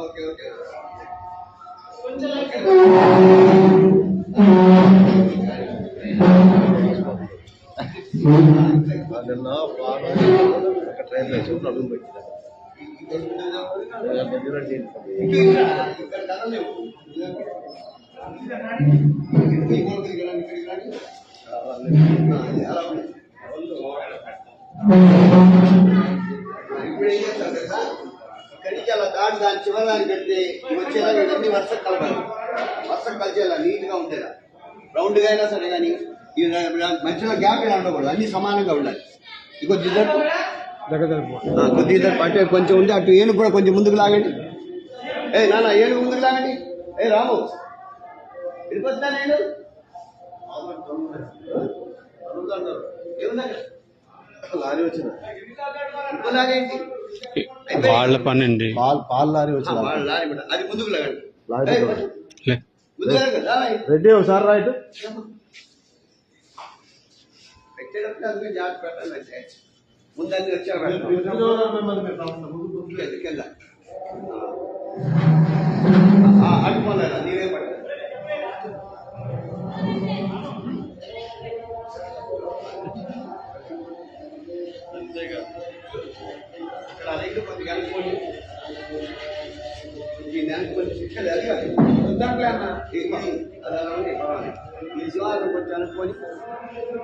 Okay okay నిన్న ఒక train చూపు అడుగు పెట్టిన ఇక్కడికి అలా దాటి దాని చివరి పెడితే వచ్చేలా ఇవన్నీ వర్షం కలపాలి. వర్షం కలిసేలా నీట్గా ఉండేలా రౌండ్గా అయినా సరే కానీ మధ్యలో గ్యాప్ ఇలా ఉండకూడదు, అన్ని సమానంగా ఉండాలి. కొద్దిగా అటు కొంచెం ఉంటే అటు ఏనుగు కూడా కొంచెం ముందుకు లాగండి. నాన్న ఏనుగు ముందుకు లాగండి. రాము వెళ్ళిపోతున్నా నేను లారీ వచ్చిన లాగేంటి వాళ్ళ పని అండి. పాలు లారీ వచ్చిన లారీ అది ముందుకు లాగండి. రెడ్డి ఒకసారి రైట్ పెట్టేటప్పుడు అందుకే జాగ్రత్త పెట్టాలంటే ముందన్నీ వచ్చారు అడుకోలేదా నీవే పడ ఇక్కడ రైలు కొద్దిగా అనుకోండి. ఈ నెలకు కొంచెం శిక్షలు అడిగాలి దాంట్లో అన్న ఈ శివాలు కొంచెం అనుకోని